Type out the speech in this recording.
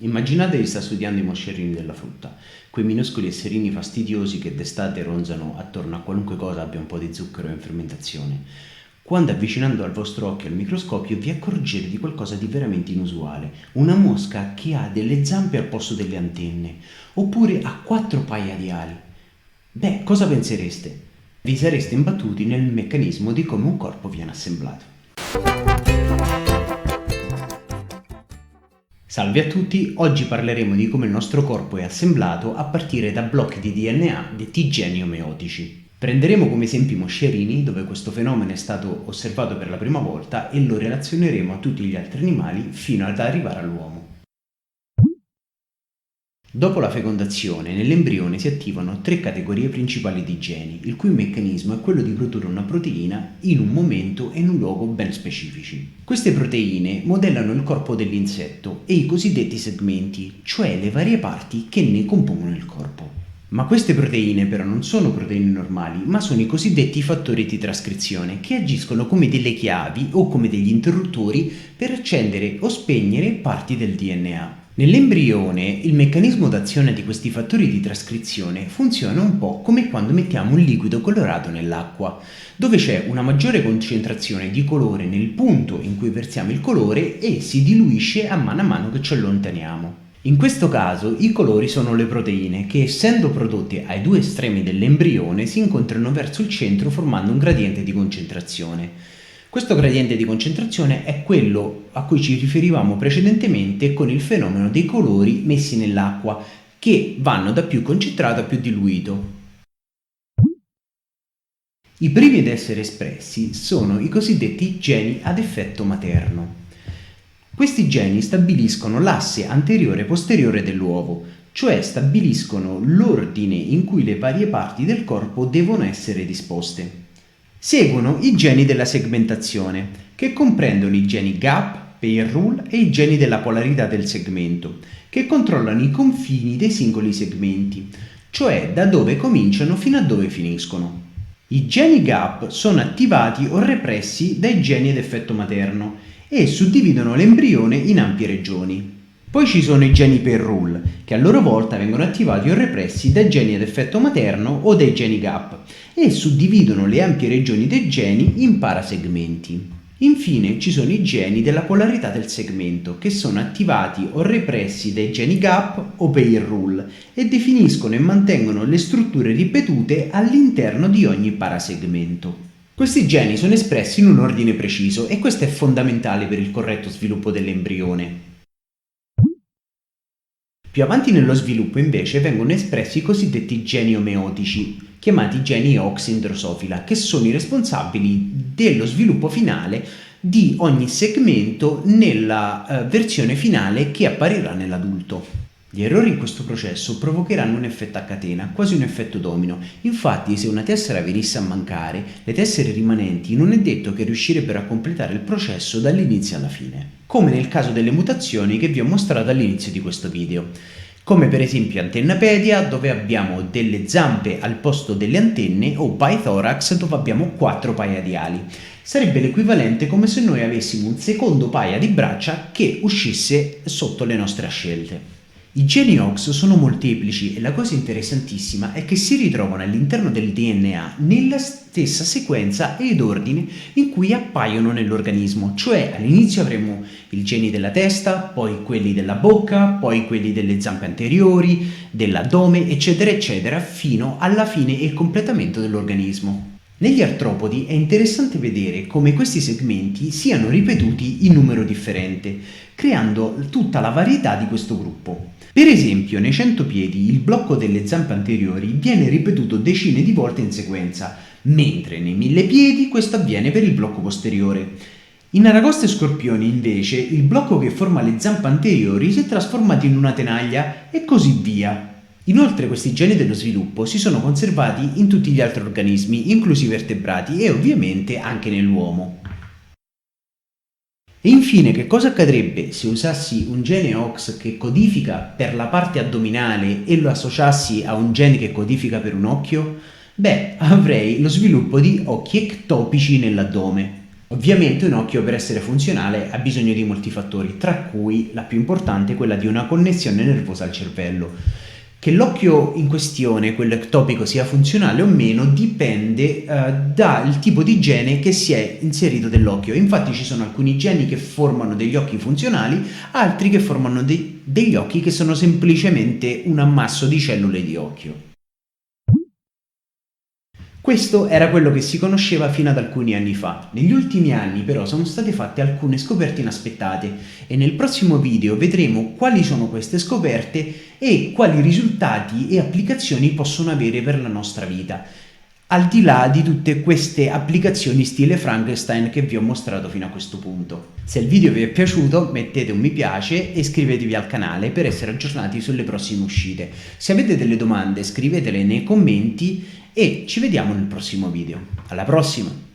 Immaginate di sta studiando i moscerini della frutta, quei minuscoli esserini fastidiosi che d'estate ronzano attorno a qualunque cosa abbia un po' di zucchero in fermentazione. Quando avvicinando al vostro occhio al microscopio vi accorgete di qualcosa di veramente inusuale, una mosca che ha delle zampe al posto delle antenne, oppure ha 4 paia di ali. Beh, cosa pensereste? Vi sareste imbattuti nel meccanismo di come un corpo viene assemblato. Salve a tutti, oggi parleremo di come il nostro corpo è assemblato a partire da blocchi di DNA detti geni omeotici. Prenderemo come esempi i moscerini, dove questo fenomeno è stato osservato per la prima volta, e lo relazioneremo a tutti gli altri animali fino ad arrivare all'uomo. Dopo la fecondazione, nell'embrione si attivano 3 categorie principali di geni, il cui meccanismo è quello di produrre una proteina in un momento e in un luogo ben specifici. Queste proteine modellano il corpo dell'insetto e i cosiddetti segmenti, cioè le varie parti che ne compongono il corpo. Ma queste proteine però non sono proteine normali, ma sono i cosiddetti fattori di trascrizione, che agiscono come delle chiavi o come degli interruttori per accendere o spegnere parti del DNA. Nell'embrione il meccanismo d'azione di questi fattori di trascrizione funziona un po' come quando mettiamo un liquido colorato nell'acqua, dove c'è una maggiore concentrazione di colore nel punto in cui versiamo il colore e si diluisce a mano che ci allontaniamo. In questo caso i colori sono le proteine che, essendo prodotte ai 2 estremi dell'embrione, si incontrano verso il centro formando un gradiente di concentrazione. Questo gradiente di concentrazione è quello a cui ci riferivamo precedentemente con il fenomeno dei colori messi nell'acqua, che vanno da più concentrato a più diluito. I primi ad essere espressi sono i cosiddetti geni ad effetto materno. Questi geni stabiliscono l'asse anteriore e posteriore dell'uovo, cioè stabiliscono l'ordine in cui le varie parti del corpo devono essere disposte. Seguono i geni della segmentazione, che comprendono i geni gap, pair rule e i geni della polarità del segmento, che controllano i confini dei singoli segmenti, cioè da dove cominciano fino a dove finiscono. I geni gap sono attivati o repressi dai geni ad effetto materno e suddividono l'embrione in ampie regioni. Poi ci sono i geni pair rule, che a loro volta vengono attivati o repressi dai geni ad effetto materno o dai geni gap e suddividono le ampie regioni dei geni in parasegmenti. Infine ci sono i geni della polarità del segmento, che sono attivati o repressi dai geni gap o pair rule e definiscono e mantengono le strutture ripetute all'interno di ogni parasegmento. Questi geni sono espressi in un ordine preciso e questo è fondamentale per il corretto sviluppo dell'embrione. Più avanti nello sviluppo invece vengono espressi i cosiddetti geni omeotici, chiamati geni OX in Drosophila, che sono i responsabili dello sviluppo finale di ogni segmento nella versione finale che apparirà nell'adulto. Gli errori in questo processo provocheranno un effetto a catena, quasi un effetto domino. Infatti, se una tessera venisse a mancare, le tessere rimanenti non è detto che riuscirebbero a completare il processo dall'inizio alla fine, come nel caso delle mutazioni che vi ho mostrato all'inizio di questo video, come per esempio Antennapedia, dove abbiamo delle zampe al posto delle antenne, o Pythorax, dove abbiamo 4 paia di ali. Sarebbe l'equivalente come se noi avessimo un secondo paia di braccia che uscisse sotto le nostre scelte. I geni OX sono molteplici e la cosa interessantissima è che si ritrovano all'interno del DNA nella stessa sequenza ed ordine in cui appaiono nell'organismo, cioè all'inizio avremo i geni della testa, poi quelli della bocca, poi quelli delle zampe anteriori, dell'addome, eccetera eccetera, fino alla fine e il completamento dell'organismo. Negli artropodi è interessante vedere come questi segmenti siano ripetuti in numero differente, creando tutta la varietà di questo gruppo. Per esempio, nei centopiedi il blocco delle zampe anteriori viene ripetuto decine di volte in sequenza, mentre nei millepiedi questo avviene per il blocco posteriore. In aragoste e scorpioni, invece, il blocco che forma le zampe anteriori si è trasformato in una tenaglia e così via. Inoltre questi geni dello sviluppo si sono conservati in tutti gli altri organismi, inclusi i vertebrati e ovviamente anche nell'uomo. E infine, che cosa accadrebbe se usassi un gene OX che codifica per la parte addominale e lo associassi a un gene che codifica per un occhio? Beh, avrei lo sviluppo di occhi ectopici nell'addome. Ovviamente un occhio per essere funzionale ha bisogno di molti fattori, tra cui la più importante è quella di una connessione nervosa al cervello. Che l'occhio in questione, quello ectopico, sia funzionale o meno dipende dal tipo di gene che si è inserito dell'occhio. Infatti ci sono alcuni geni che formano degli occhi funzionali, altri che formano degli occhi che sono semplicemente un ammasso di cellule di occhio. Questo era quello che si conosceva fino ad alcuni anni fa. Negli ultimi anni però sono state fatte alcune scoperte inaspettate e nel prossimo video vedremo quali sono queste scoperte e quali risultati e applicazioni possono avere per la nostra vita, al di là di tutte queste applicazioni stile Frankenstein che vi ho mostrato fino a questo punto. Se il video vi è piaciuto mettete un mi piace e iscrivetevi al canale per essere aggiornati sulle prossime uscite. Se avete delle domande scrivetele nei commenti e ci vediamo nel prossimo video. Alla prossima!